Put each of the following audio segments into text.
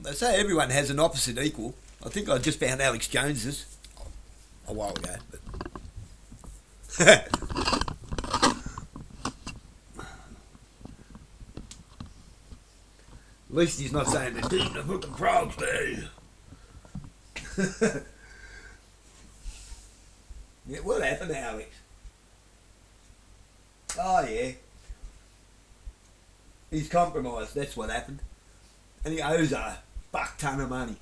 They say everyone has an opposite equal. I think I just found Alex Jones's a while ago. But at least he's not saying they're eating the fucking frogs, do. Yeah, what happened to Alex? Oh, yeah. He's compromised, that's what happened. And he owes a fuck ton of money.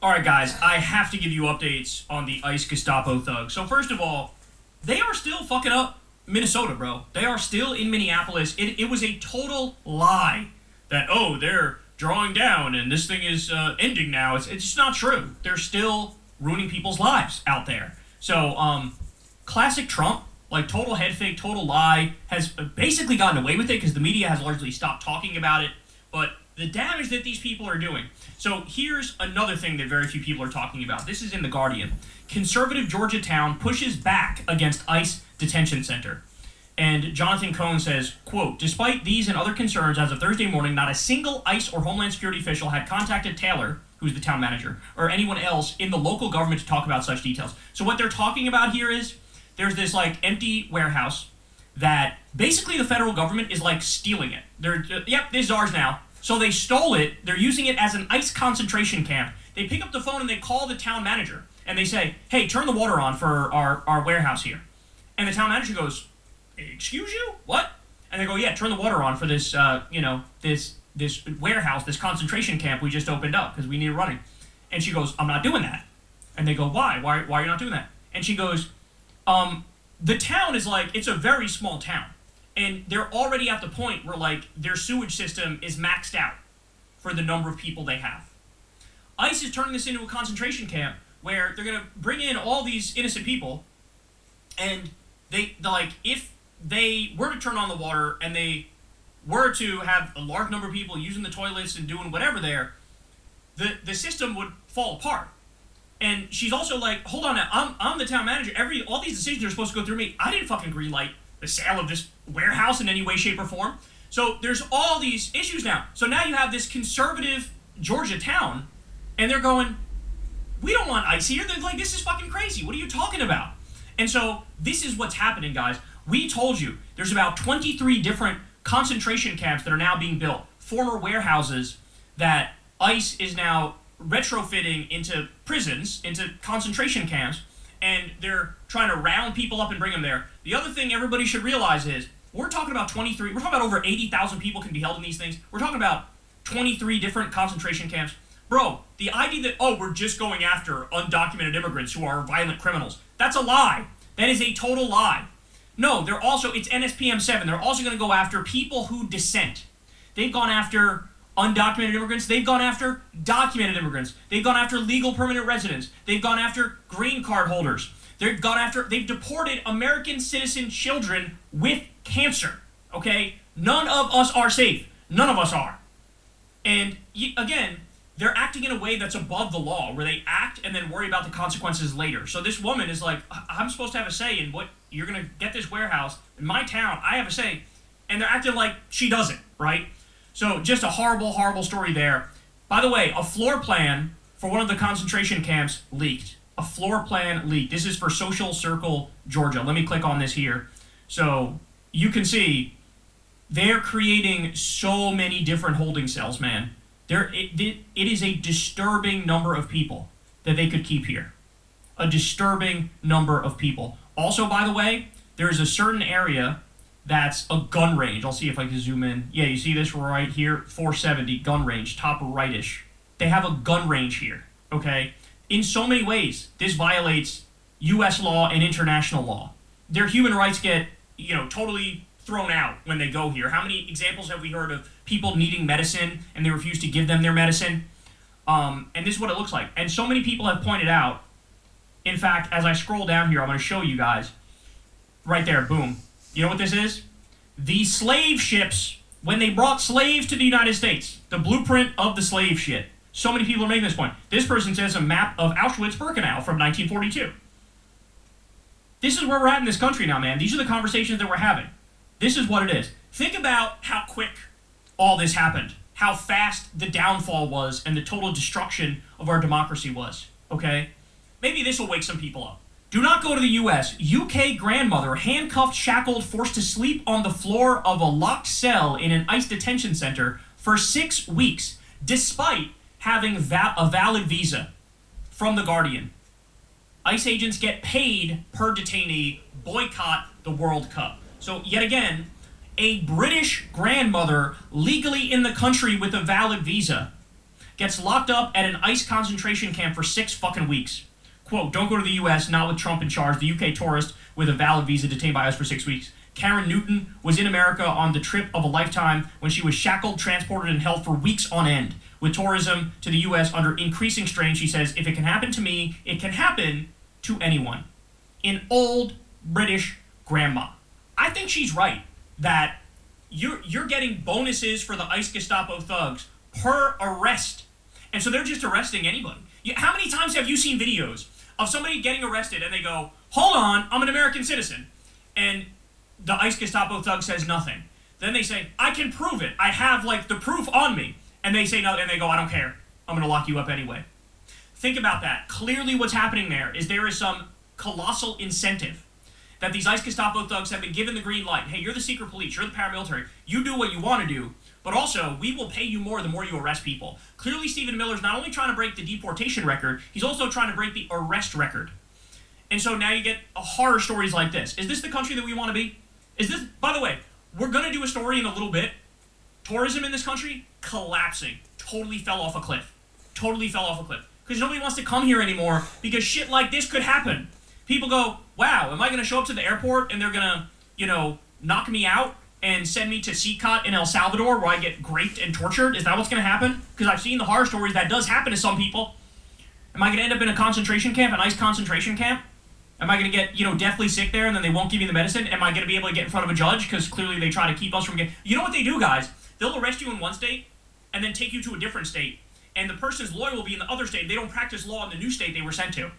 Alright guys, I have to give you updates on the ICE Gestapo thugs. So first of all, they are still fucking up Minnesota, bro. They are still in Minneapolis. It was a total lie that, oh, they're drawing down and this thing is ending now. It's just not true. They're still ruining people's lives out there. So, classic Trump, like total head fake, total lie, has basically gotten away with it because the media has largely stopped talking about it. But the damage that these people are doing. So here's another thing that very few people are talking about. This is in The Guardian. Conservative Georgia town pushes back against ICE detention center. And Jonathan Cohn says, quote, despite these and other concerns, as of Thursday morning, not a single ICE or Homeland Security official had contacted Taylor, who's the town manager, or anyone else in the local government to talk about such details. So what they're talking about here is there's this like empty warehouse that basically the federal government is like stealing it. They're, yep, this is ours now. So they stole it. They're using it as an ICE concentration camp. They pick up the phone and they call the town manager and they say, hey, turn the water on for our warehouse here. And the town manager goes, excuse you? What? And they go, yeah, turn the water on for this, this warehouse, this concentration camp we just opened up because we need it running. And she goes, I'm not doing that. And they go, why? Why are you not doing that? And she goes, the town is like, it's a very small town. And they're already at the point where like their sewage system is maxed out for the number of people they have. ICE is turning this into a concentration camp where they're going to bring in all these innocent people and they like, if they were to turn on the water and they were to have a large number of people using the toilets and doing whatever there, the system would fall apart. And she's also like, hold on now, I'm the town manager. All these decisions are supposed to go through me. I didn't fucking greenlight the sale of this warehouse in any way, shape, or form. So there's all these issues now. So now you have this conservative Georgia town, and they're going, we don't want ICE here. They're like, this is fucking crazy. What are you talking about? And so this is what's happening, guys. We told you there's about 23 different concentration camps that are now being built, former warehouses that ICE is now retrofitting into prisons, into concentration camps, and they're trying to round people up and bring them there. The other thing everybody should realize is we're talking about over 80,000 people can be held in these things. We're talking about 23 different concentration camps. Bro, the idea that, oh, we're just going after undocumented immigrants who are violent criminals, that's a lie. That is a total lie. No, it's NSPM 7. They're also going to go after people who dissent. They've gone after undocumented immigrants. They've gone after documented immigrants. They've gone after legal permanent residents. They've gone after green card holders. They've deported American citizen children with cancer. Okay? None of us are safe. None of us are. And again, they're acting in a way that's above the law, where they act and then worry about the consequences later. So this woman is like, I'm supposed to have a say in what you're going to get this warehouse in my town. I have a say. And they're acting like she doesn't, right? So just a horrible, horrible story there. By the way, a floor plan for one of the concentration camps leaked. A floor plan leaked. This is for Social Circle, Georgia. Let me click on this here. So you can see they're creating so many different holding cells, man. It is a disturbing number of people that they could keep here. A disturbing number of people. Also, by the way, there's a certain area that's a gun range. I'll see if I can zoom in. Yeah, you see this right here? 470, gun range, top rightish. They have a gun range here, okay? In so many ways, this violates U.S. law and international law. Their human rights get, totally thrown out when they go here. How many examples have we heard of people needing medicine and they refuse to give them their medicine? And this is what it looks like. And so many people have pointed out, in fact, as I scroll down here, I'm going to show you guys. Right there, boom. You know what this is? The slave ships, when they brought slaves to the United States, the blueprint of the slave ship. So many people are making this point. This person says a map of Auschwitz-Birkenau from 1942. This is where we're at in this country now, man. These are the conversations that we're having. This is what it is. Think about how quick all this happened. how fast the downfall was and the total destruction of our democracy was, okay? Maybe this will wake some people up. Do not go to the U.S. UK grandmother handcuffed, shackled, forced to sleep on the floor of a locked cell in an ICE detention center for 6 weeks, despite having a valid visa from The Guardian. ICE agents get paid per detainee, boycott the World Cup. So, yet again, a British grandmother legally in the country with a valid visa gets locked up at an ICE concentration camp for 6 fucking weeks. Quote, don't go to the U.S., not with Trump in charge. The UK tourist with a valid visa detained by us for 6 weeks. Karen Newton was in America on the trip of a lifetime when she was shackled, transported, and held for weeks on end. With tourism to the U.S. under increasing strain, she says, if it can happen to me, it can happen to anyone. An old British grandma. I think she's right that you're getting bonuses for the ICE Gestapo thugs per arrest. And so they're just arresting anybody. How many times have you seen videos of somebody getting arrested and they go, hold on, I'm an American citizen. And the ICE Gestapo thug says nothing. Then they say, I can prove it. I have the proof on me. And they say no, and they go, I don't care. I'm going to lock you up anyway. Think about that. Clearly what's happening there is some colossal incentive that these ICE Gestapo thugs have been given the green light. Hey, you're the secret police, you're the paramilitary, you do what you want to do, but also, we will pay you more the more you arrest people. Clearly, Stephen Miller's not only trying to break the deportation record, he's also trying to break the arrest record. And so now you get horror stories like this. Is this the country that we want to be? Is this, by the way, we're going to do a story in a little bit. Tourism in this country, collapsing. Totally fell off a cliff. Totally fell off a cliff. Because nobody wants to come here anymore because shit like this could happen. People go, wow, am I going to show up to the airport and they're going to, knock me out and send me to CCOT in El Salvador where I get raped and tortured? Is that what's going to happen? Because I've seen the horror stories that does happen to some people. Am I going to end up in a concentration camp, an ICE concentration camp? Am I going to get, deathly sick there and then they won't give me the medicine? Am I going to be able to get in front of a judge? Because clearly they try to keep us from getting... You know what they do, guys? They'll arrest you in one state and then take you to a different state. And the person's lawyer will be in the other state. They don't practice law in the new state they were sent to.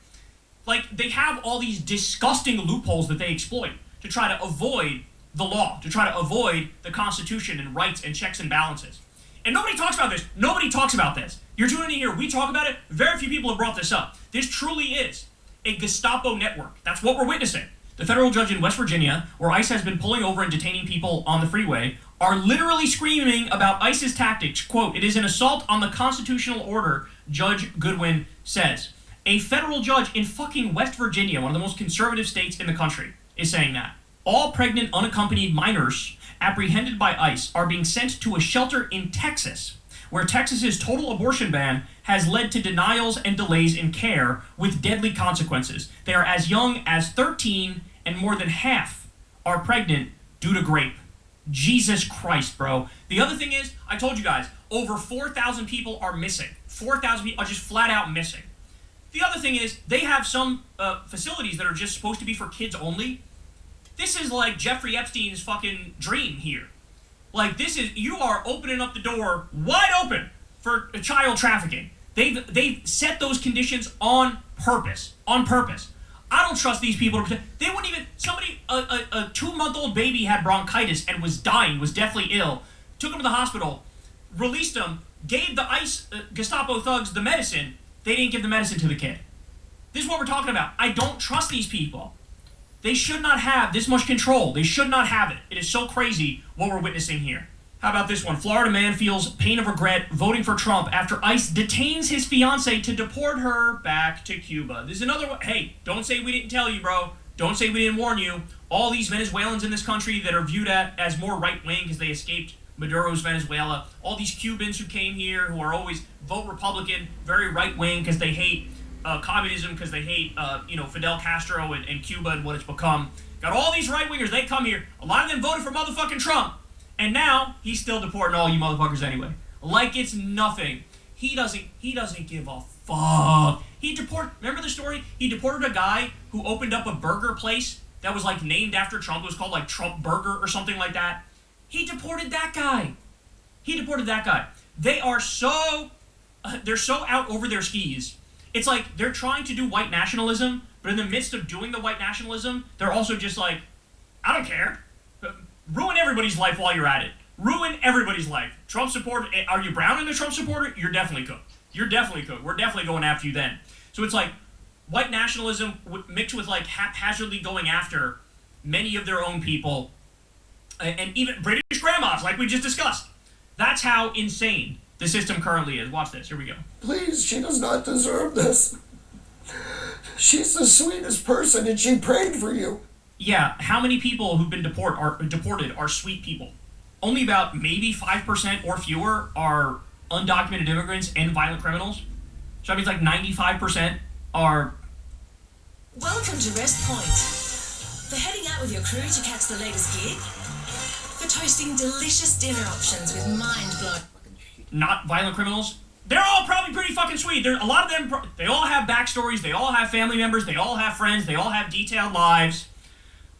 They have all these disgusting loopholes that they exploit to try to avoid the law, to try to avoid the Constitution and rights and checks and balances. And nobody talks about this. Nobody talks about this. You're tuning in here. We talk about it. Very few people have brought this up. This truly is a Gestapo network. That's what we're witnessing. The federal judge in West Virginia, where ICE has been pulling over and detaining people on the freeway, are literally screaming about ICE's tactics. Quote, it is an assault on the constitutional order, Judge Goodwin says. A federal judge in fucking West Virginia, one of the most conservative states in the country, is saying that. All pregnant, unaccompanied minors apprehended by ICE are being sent to a shelter in Texas, where Texas's total abortion ban has led to denials and delays in care with deadly consequences. They are as young as 13, and more than half are pregnant due to rape. Jesus Christ, bro. The other thing is, I told you guys, over 4,000 people are missing. 4,000 people are just flat out missing. The other thing is, they have some facilities that are just supposed to be for kids only. This is like Jeffrey Epstein's fucking dream here. You are opening up the door wide open for child trafficking. They've set those conditions on purpose. On purpose. I don't trust these people. They wouldn't even, a 2-month-old baby had bronchitis and was dying, was deathly ill, took him to the hospital, released him, gave the ICE Gestapo thugs the medicine. They didn't give the medicine to the kid. This is what we're talking about. I don't trust these people. They should not have this much control. They should not have it. It is so crazy what we're witnessing here. How about this one? Florida man feels pain of regret voting for Trump after ICE detains his fiancée to deport her back to Cuba. This is another one. Hey, don't say we didn't tell you, bro. Don't say we didn't warn you. All these Venezuelans in this country that are viewed as more right-wing because they escaped Maduro's Venezuela. All these Cubans who came here who are always vote Republican, very right-wing because they hate communism, because they hate Fidel Castro and Cuba and what it's become. Got all these right-wingers. They come here. A lot of them voted for motherfucking Trump. And now he's still deporting all you motherfuckers anyway. Like it's nothing. He doesn't give a fuck. Remember the story? He deported a guy who opened up a burger place that was named after Trump. It was called Trump Burger or something like that. He deported that guy. They are they're so out over their skis. It's like they're trying to do white nationalism, but in the midst of doing the white nationalism, they're also just I don't care. Ruin everybody's life while you're at it. ruin everybody's life. Trump supporter, are you Brown and a Trump supporter? You're definitely cooked. You're definitely cooked. We're definitely going after you then. So it's like white nationalism mixed with like haphazardly going after many of their own people, and even British grandmas, like we just discussed. That's how insane the system currently is. Watch this. Here we go. Please, she does not deserve this. She's the sweetest person, and she prayed for you. Yeah, how many people who've been deported are sweet people? Only about maybe 5% or fewer are undocumented immigrants and violent criminals. So that means like 95% are... Welcome to Rest Point. For heading out with your crew to catch the latest gig. For toasting delicious dinner options with mind-blowing... Not violent criminals. They're all probably pretty fucking sweet. A lot of them, they all have backstories, they all have family members, they all have friends, they all have detailed lives.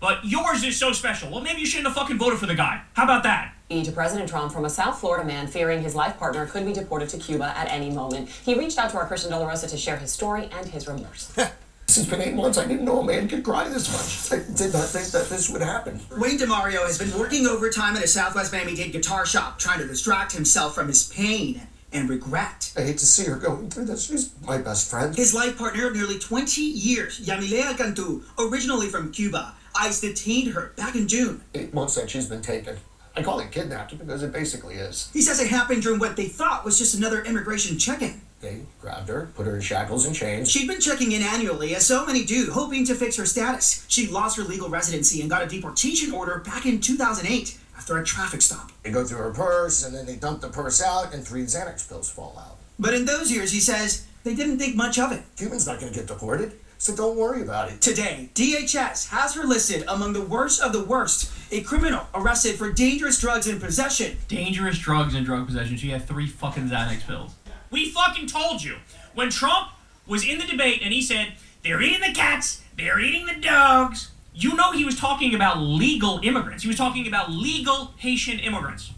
But yours is so special. Well, maybe you shouldn't have fucking voted for the guy. How about that? To President Trump from a South Florida man fearing his life partner could be deported to Cuba at any moment. He reached out to our Christian De La Rosa to share his story and his remorse. This has been 8 months. I didn't know a man could cry this much. I did not think that this would happen. Wayne DeMario has been working overtime at a Southwest Miami-Dade guitar shop, trying to distract himself from his pain and regret. I hate to see her going through this. She's my best friend. His life partner of nearly 20 years, Yamilea Cantu, originally from Cuba, ICE detained her back in June. 8 months that she's been taken. I call it kidnapped because it basically is. He says it happened during what they thought was just another immigration check-in. They grabbed her, put her in shackles and chains. She'd been checking in annually, as so many do, hoping to fix her status. She lost her legal residency and got a deportation order back in 2008 after a traffic stop. They go through her purse, and then they dump the purse out, and 3 Xanax pills fall out. But in those years, he says, they didn't think much of it. Cuban's not going to get deported, so don't worry about it. Today, DHS has her listed among the worst of the worst. A criminal arrested for dangerous drugs in possession. Dangerous drugs and drug possession. She had 3 fucking Xanax pills. We fucking told you. When Trump was in the debate and he said, they're eating the cats, they're eating the dogs, you know he was talking about legal immigrants. He was talking about legal Haitian immigrants.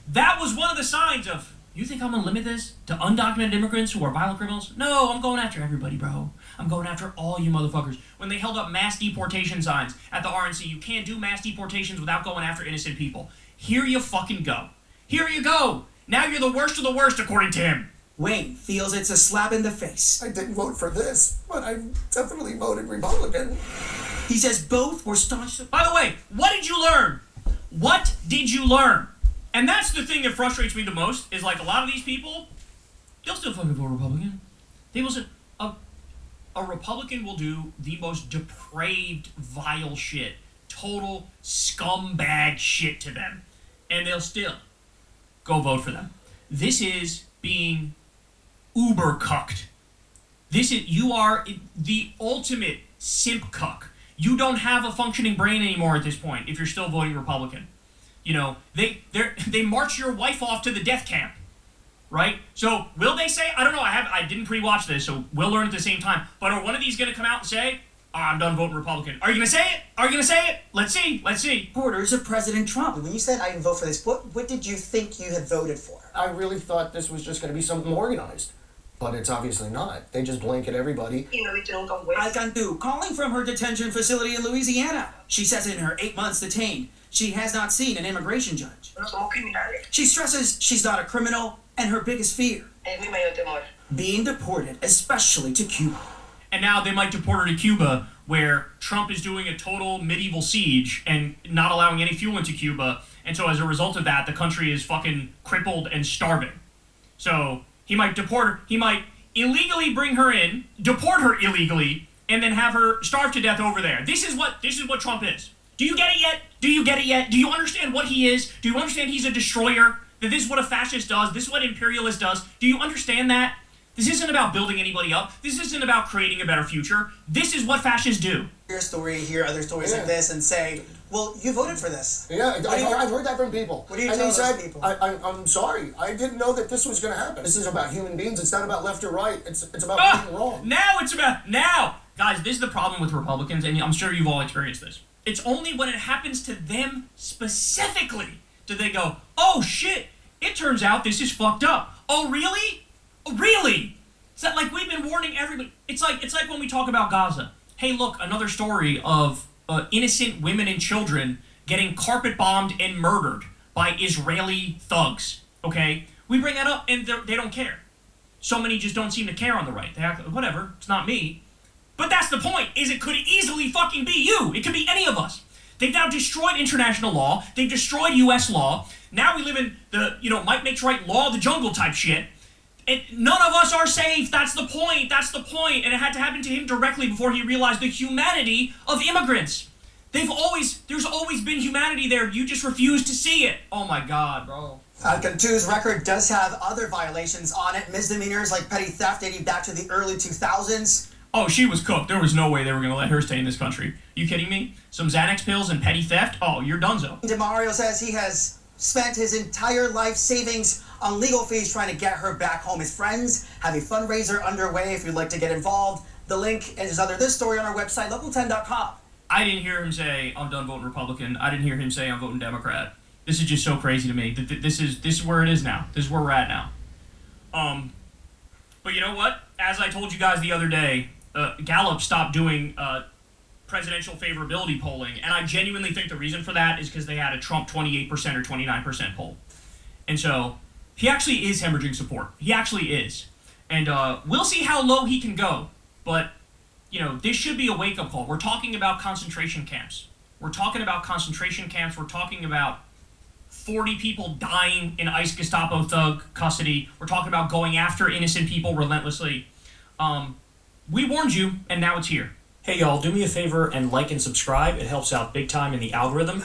That was one of the signs of, you think I'm gonna limit this to undocumented immigrants who are violent criminals? No, I'm going after everybody, bro. I'm going after all you motherfuckers. When they held up mass deportation signs at the RNC, you can't do mass deportations without going after innocent people. Here you fucking go. Here you go. Now you're the worst of the worst, according to him. Wayne feels it's a slap in the face. I didn't vote for this, but I definitely voted Republican. He says both were staunch. By the way, what did you learn? What did you learn? And that's the thing that frustrates me the most, is like a lot of these people, they'll still fucking vote Republican. They will say, a Republican will do the most depraved, vile shit, total scumbag shit to them, and they'll still go vote for them. This is being uber cucked. You are the ultimate simp cuck. You don't have a functioning brain anymore at this point if you're still voting Republican. You know, they march your wife off to the death camp, right? So will they say, I don't know, I didn't pre-watch this, so we'll learn at the same time, but are one of these going to come out and say, I'm done voting Republican? Are you going to say it? Are you going to say it? Let's see. Supporters of President Trump. When you said I didn't vote for this, what did you think you had voted for? I really thought this was just going to be something organized. But it's obviously not. They just blanket everybody. Alcantu, calling from her detention facility in Louisiana. She says in her 8 months detained, she has not seen an immigration judge. She stresses she's not a criminal, and her biggest fear, being deported, especially to Cuba. And now they might deport her to Cuba, where Trump is doing a total medieval siege and not allowing any fuel into Cuba. And so as a result of that, the country is fucking crippled and starving. So he might deport her. He might illegally bring her in, deport her illegally, and then have her starve to death over there. This is what Trump is. Do you get it yet? Do you get it yet? Do you understand what he is? Do you understand he's a destroyer? That this is what a fascist does? This is what imperialist does? Do you understand that? This isn't about building anybody up. This isn't about creating a better future. This is what fascists do. Hear a story, hear other stories like this, and say, well, you voted for this. Yeah, I've heard that from people. What do you tell those people? I'm sorry. I didn't know that this was going to happen. This is about human beings. It's not about left or right. It's about being wrong. Now! Guys, this is the problem with Republicans, and I'm sure you've all experienced this. It's only when it happens to them specifically do they go, oh shit, it turns out this is fucked up. Oh really? Really? Is that like we've been warning everybody? It's like when we talk about Gaza. Hey, look, another story of innocent women and children getting carpet bombed and murdered by Israeli thugs, okay? We bring that up and they don't care. So many just don't seem to care on the right. They act like, whatever, it's not me. But that's the point, is it could easily fucking be you. It could be any of us. They've now destroyed international law. They've destroyed U.S. law. Now we live in the, Mike makes right law of the jungle type shit. None of us are safe. That's the point. That's the point. And it had to happen to him directly before he realized the humanity of immigrants. There's always been humanity there. You just refuse to see it. Oh my God, bro. Falcon 2's record does have other violations on it. Misdemeanors like petty theft dating back to the early 2000s. Oh, she was cooked. There was no way they were going to let her stay in this country. You kidding me? Some Xanax pills and petty theft? Oh, you're donezo. DeMario says he has spent his entire life savings on legal fees trying to get her back home. His friends have a fundraiser underway if you'd like to get involved. The link is under this story on our website, local10.com. I didn't hear him say, I'm done voting Republican. I didn't hear him say, I'm voting Democrat. This is just so crazy to me. This is where it is now. This is where we're at now. But you know what? As I told you guys the other day, Gallup stopped doing presidential favorability polling, and I genuinely think the reason for that is because they had a Trump 28% or 29% poll. And so, he actually is hemorrhaging support. He actually is. And we'll see how low he can go. But, this should be a wake-up call. We're talking about concentration camps. We're talking about 40 people dying in ICE Gestapo thug custody. We're talking about going after innocent people relentlessly. We warned you, and now it's here. Hey y'all, do me a favor and like and subscribe. It helps out big time in the algorithm.